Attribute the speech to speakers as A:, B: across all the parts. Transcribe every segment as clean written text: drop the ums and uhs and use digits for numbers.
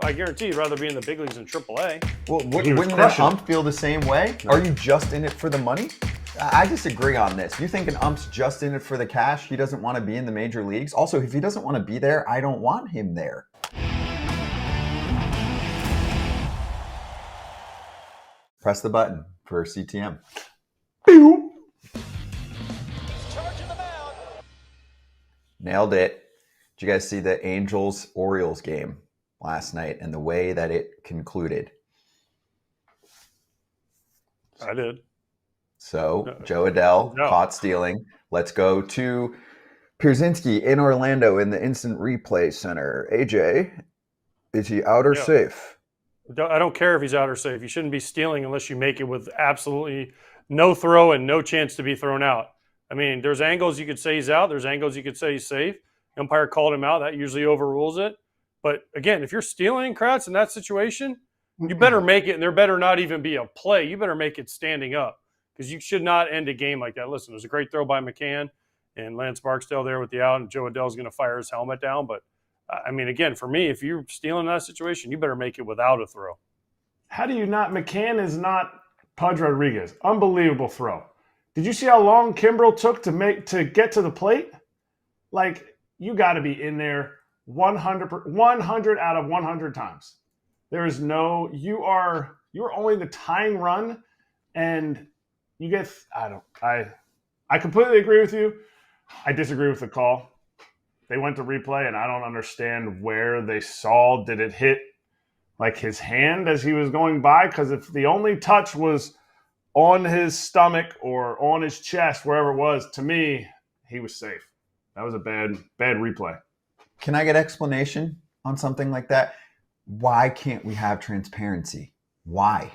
A: I guarantee you'd rather be in the big leagues than AAA.
B: Well, wouldn't an ump feel the same way? No. Are you just in it for the money? I disagree on this. You think an ump's just in it for the cash? He doesn't want to be in the major leagues? Also, if he doesn't want to be there, I don't want him there. Press the button for CTM. Nailed it. Did you guys see the Angels Orioles game last night and the way that it concluded?
A: I did.
B: So, Joe Adell caught stealing. Let's go to Pierzynski in Orlando in the instant replay center. AJ, is he out or safe?
A: I don't care if he's out or safe. You shouldn't be stealing unless you make it with absolutely no throw and no chance to be thrown out. I mean, there's angles you could say he's out. There's angles you could say he's safe. The umpire called him out. That usually overrules it. But again, if you're stealing, Kratz, in that situation, you better make it, and there better not even be a play. You better make it standing up because you should not end a game like that. Listen, it was a great throw by McCann and Lance Barksdale there with the out, and Joe Adell's going to fire his helmet down. But, I mean, again, for me, if you're stealing that situation, you better make it without a throw.
C: How do you not? McCann is not Pudge Rodriguez. Unbelievable throw. Did you see how long Kimbrel took to get to the plate? Like, you got to be in there 100 out of 100 times. There is no, you're only the tying run, and you get, I completely agree with you. I disagree with the call. They went to replay, and I don't understand where they saw, did it hit like his hand as he was going by? Because if the only touch was on his stomach or on his chest, wherever it was, to me, he was safe. That was a bad replay.
B: Can I get explanation on something like that? Why can't we have transparency? Why?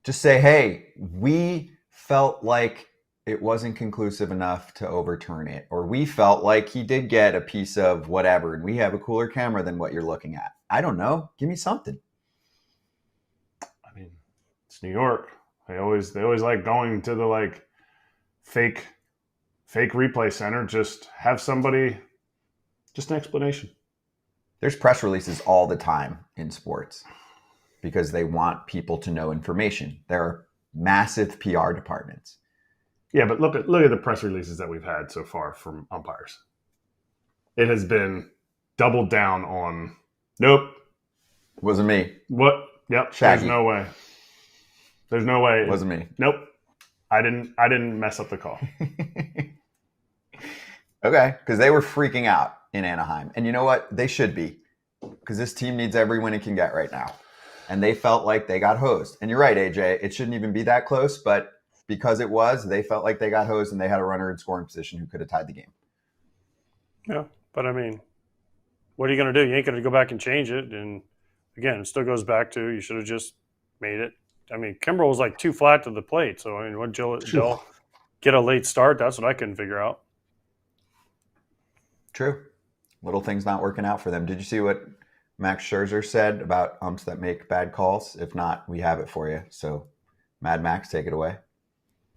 B: Just say, hey, we felt like it wasn't conclusive enough to overturn it, or we felt like he did get a piece of whatever, and we have a cooler camera than what you're looking at. I don't know. Give me something.
C: I mean, it's New York. They always like going to the like fake replay center. Just have somebody, just an explanation.
B: There's press releases all the time in sports because they want people to know information. There are massive PR departments.
C: Yeah, but look at the press releases that we've had so far from umpires. It has been doubled down on, nope.
B: Wasn't me.
C: What? Yep.
B: Shaggy.
C: There's no way. There's no way.
B: Wasn't me.
C: Nope. I didn't mess up the call.
B: Okay, because they were freaking out in Anaheim. And you know what? They should be, because this team needs every win it can get right now. And they felt like they got hosed. And you're right, AJ. It shouldn't even be that close, but because it was, they felt like they got hosed and they had a runner in scoring position who could have tied the game.
A: Yeah, but I mean, what are you going to do? You ain't going to go back and change it. And again, it still goes back to you should have just made it. I mean, Kimbrel was like too flat to the plate. So, I mean, when Joe get a late start, that's what I couldn't figure out.
B: True. Little things not working out for them. Did you see what Max Scherzer said about umps that make bad calls? If not, we have it for you. So, Mad Max, take it away.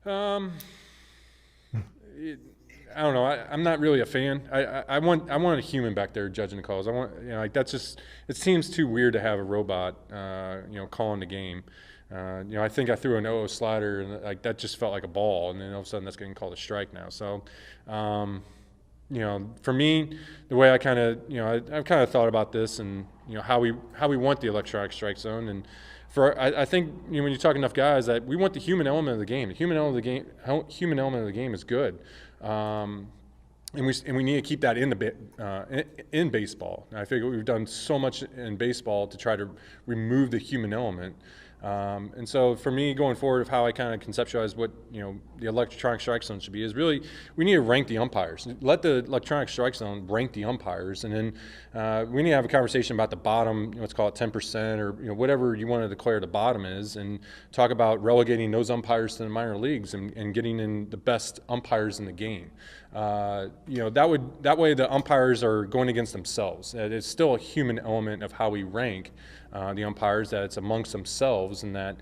D: I don't know. I'm not really a fan. I want a human back there judging the calls. I want, like that's just, it seems too weird to have a robot, calling the game. I think I threw an 0 slider and like that just felt like a ball, and then all of a sudden that's getting called a strike now. So, for me, the way I kind of, I've kind of thought about this and how we want the electronic strike zone, and I think when you talk enough guys that we want the human element of the game. The human element of the game is good, and we need to keep that in baseball. And I figure we've done so much in baseball to try to remove the human element. And so for me, going forward, of how I kind of conceptualize what the electronic strike zone should be is really we need to rank the umpires. Let the electronic strike zone rank the umpires, and then we need to have a conversation about the bottom. Let's call it 10% or whatever you want to declare the bottom is, and talk about relegating those umpires to the minor leagues and getting in the best umpires in the game. That way the umpires are going against themselves. It's still a human element of how we rank the umpires, that it's amongst themselves, and that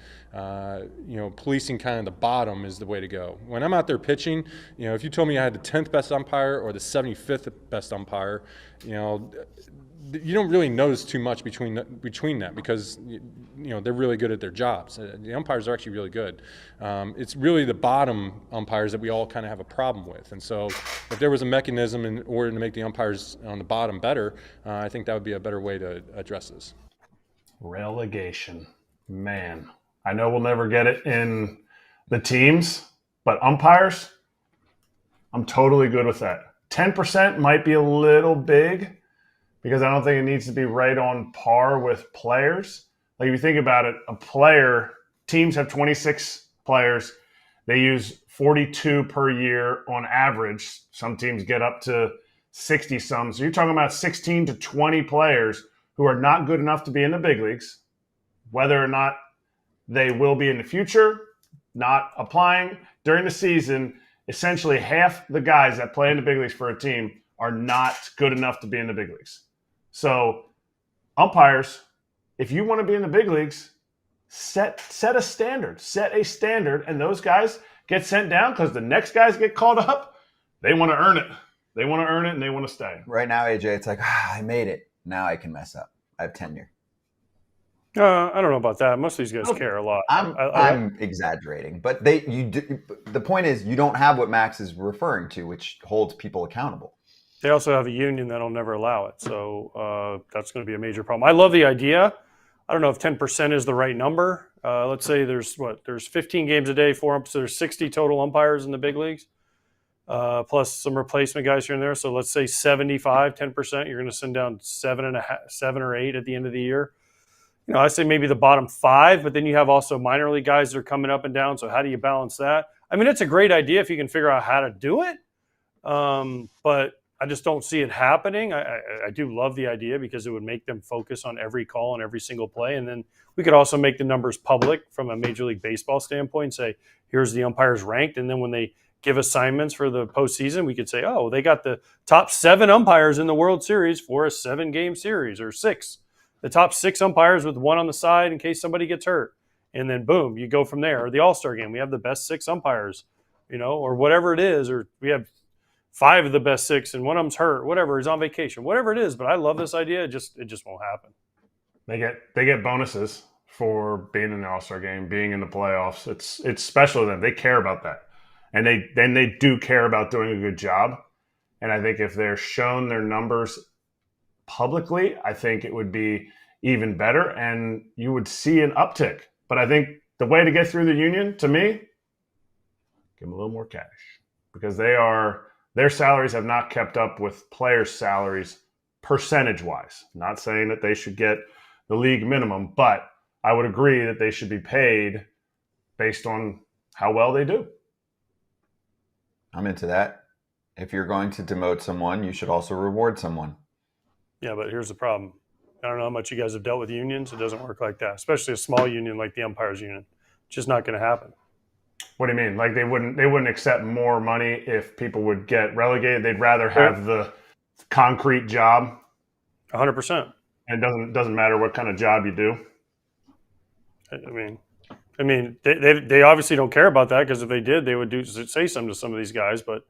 D: policing kind of the bottom is the way to go. When I'm out there pitching, if you told me I had the 10th best umpire or the 75th best umpire, you don't really notice too much between that because they're really good at their jobs. The umpires are actually really good. It's really the bottom umpires that we all kind of have a problem with. And so, if there was a mechanism in order to make the umpires on the bottom better, I think that would be a better way to address this.
C: Relegation, man. I know we'll never get it in the teams, but umpires, I'm totally good with that. 10% might be a little big, because I don't think it needs to be right on par with players. Like if you think about it, teams have 26 players. They use 42 per year on average. Some teams get up to 60 some. So you're talking about 16 to 20 players who are not good enough to be in the big leagues, whether or not they will be in the future, not applying during the season. Essentially half the guys that play in the big leagues for a team are not good enough to be in the big leagues. So umpires, if you want to be in the big leagues, set a standard. Set a standard, and those guys get sent down because the next guys get called up. They want to earn it. They want to earn it, and they want to stay.
B: Right now, AJ, it's like, I made it. Now I can mess up. I have tenure.
A: I don't know about that. Most of these guys care a lot.
B: I'm exaggerating, but the point is you don't have what Max is referring to, which holds people accountable.
A: They also have a union that'll never allow it. So that's going to be a major problem. I love the idea. I don't know if 10% is the right number. Let's say there's 15 games a day, so there's 60 total umpires in the big leagues, plus some replacement guys here and there. So let's say 75, 10%, you're going to send down 7 or 8 at the end of the year. I say maybe the bottom 5, but then you have also minor league guys that are coming up and down. So how do you balance that? I mean, it's a great idea if you can figure out how to do it. But I just don't see it happening. I do love the idea because it would make them focus on every call and every single play. And then we could also make the numbers public from a Major League Baseball standpoint, say, here's the umpires ranked. And then when they give assignments for the postseason, we could say, oh, they got the top 7 umpires in the World Series for a 7-game series, or 6. The top 6 umpires with 1 on the side in case somebody gets hurt. And then boom, you go from there. Or the All-Star game, we have the best 6 umpires, or whatever it is, or we have 5 of the best 6 and one of them's hurt, whatever, he's on vacation, whatever it is. But I love this idea. It just won't happen.
C: They get bonuses for being in the All-Star game, being in the playoffs. It's special to them. They care about that. And they do care about doing a good job. And I think if they're shown their numbers publicly, I think it would be even better and you would see an uptick. But I think the way to get through the union, to me, give them a little more cash, because their salaries have not kept up with players' salaries percentage-wise. Not saying that they should get the league minimum, but I would agree that they should be paid based on how well they do.
B: I'm into that. If you're going to demote someone, you should also reward someone.
A: Yeah, but here's the problem. I don't know how much you guys have dealt with unions. It doesn't work like that, especially a small union like the umpires union. It's just not going to happen.
C: What do you mean? Like they wouldn't accept more money if people would get relegated? They'd rather have the concrete job?
A: 100%.
C: And it doesn't matter what kind of job you do?
A: I mean, they obviously don't care about that, because if they did, they would say something to some of these guys, but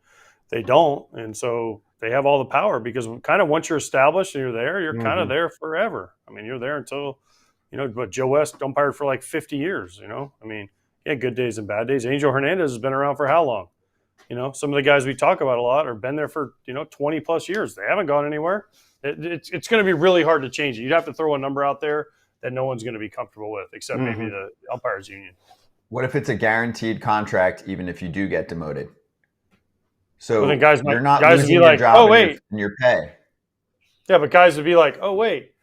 A: they don't. And so they have all the power, because kind of once you're established and you're there, you're kind of there forever. I mean, you're there until, but Joe West umpired for like 50 years, I mean, he had good days and bad days. Angel Hernandez has been around for how long? Some of the guys we talk about a lot have been there for, 20 plus years. They haven't gone anywhere. It's going to be really hard to change it. You'd have to throw a number out there that no one's going to be comfortable with, except maybe the umpires union.
B: What if it's a guaranteed contract, even if you do get demoted? So
A: then guys
B: you're not
A: would
B: losing
A: be
B: your
A: like,
B: job
A: oh,
B: and
A: wait.
B: your pay.
A: Yeah, but guys would be like, oh, wait,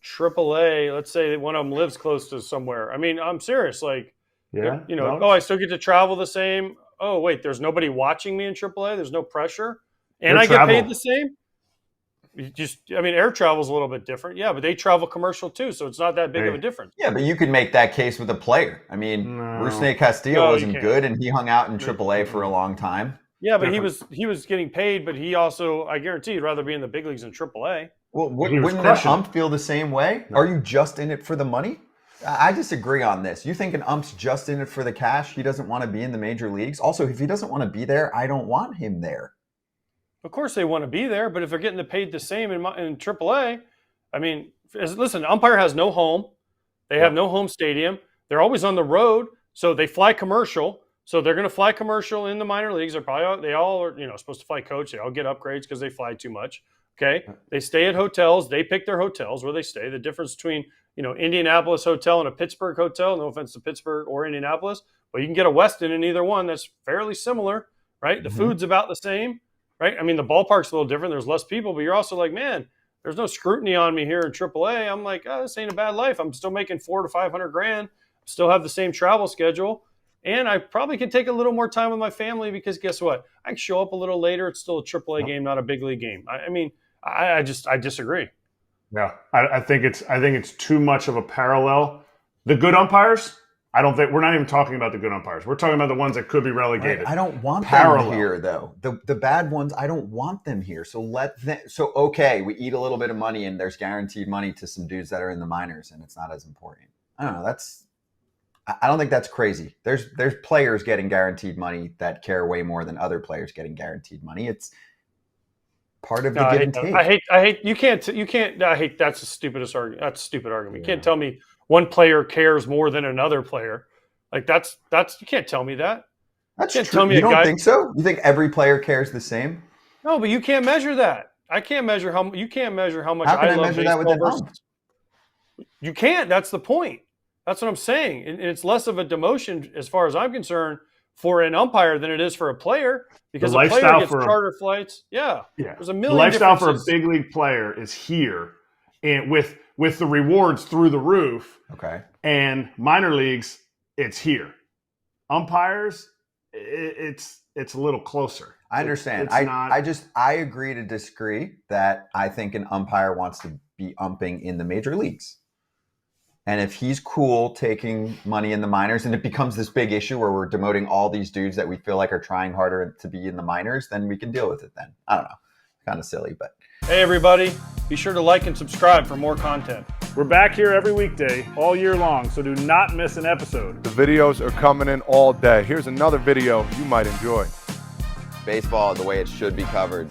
A: AAA, let's say one of them lives close to somewhere. I mean, I'm serious. Like, I still get to travel the same. Oh, wait, there's nobody watching me in AAA. There's no pressure. And I get paid the same. Air travel is a little bit different. Yeah, but they travel commercial too, so it's not that big of a difference.
B: Yeah, but you could make that case with a player. I mean, Rusney Castillo wasn't good, and he hung out in AAA for a long time.
A: Yeah, but he was getting paid, but he also, I guarantee, he'd rather be in the big leagues than AAA.
B: Well, wouldn't that ump feel the same way? No. Are you just in it for the money? I disagree on this. You think an ump's just in it for the cash? He doesn't want to be in the major leagues? Also, if he doesn't want to be there, I don't want him there.
A: Of course they want to be there, but if they're getting paid the same in AAA, I mean, listen, umpire has no home. They have no home stadium. They're always on the road, so they fly commercial. So they're going to fly commercial in the minor leagues. They all are, supposed to fly coach. They all get upgrades because they fly too much. Okay, they stay at hotels. They pick their hotels where they stay. The difference between Indianapolis hotel and a Pittsburgh hotel. No offense to Pittsburgh or Indianapolis, but you can get a Westin in either one. That's fairly similar, right? The food's about the same, right? I mean, the ballpark's a little different. There's less people, but you're also like, man, there's no scrutiny on me here in AAA. I'm like, this ain't a bad life. I'm still making $400 to $500,000. Still have the same travel schedule. And I probably can take a little more time with my family because guess what? I can show up a little later. It's still a AAA game, not a big league game. I disagree.
C: Yeah, I think it's too much of a parallel. The good umpires, I don't think we're not even talking about the good umpires. We're talking about the ones that could be relegated.
B: I don't want them here though. The bad ones, I don't want them here. So okay, we eat a little bit of money and there's guaranteed money to some dudes that are in the minors and it's not as important. I don't know. I don't think that's crazy. There's players getting guaranteed money that care way more than other players getting guaranteed money. It's part of the give and take.
A: I hate that's the stupidest argument. That's a stupid argument. You can't tell me one player cares more than another player. Like that's you can't tell me that.
B: That's true. You don't think so? You think every player cares the same?
A: No, but you can't measure that. I can't measure how you can't measure how much
B: How can I
A: love
B: measure that with an
A: baseball
B: ump?
A: You can't. That's the point. That's what I'm saying. And it's less of a demotion, as far as I'm concerned, for an umpire than it is for a player because a player gets charter flights. Yeah. There's a million.
C: The lifestyle for a big league player is here, and with the rewards through the roof.
B: Okay.
C: And minor leagues, it's here. Umpires, it's a little closer.
B: I understand. I agree to disagree that I think an umpire wants to be umping in the major leagues. And if he's cool taking money in the minors and it becomes this big issue where we're demoting all these dudes that we feel like are trying harder to be in the minors, then we can deal with it then. I don't know. Kind of silly, but.
A: Hey, everybody. Be sure to like and subscribe for more content.
C: We're back here every weekday, all year long, so do not miss an episode.
E: The videos are coming in all day. Here's another video you might enjoy.
B: Baseball the way it should be covered.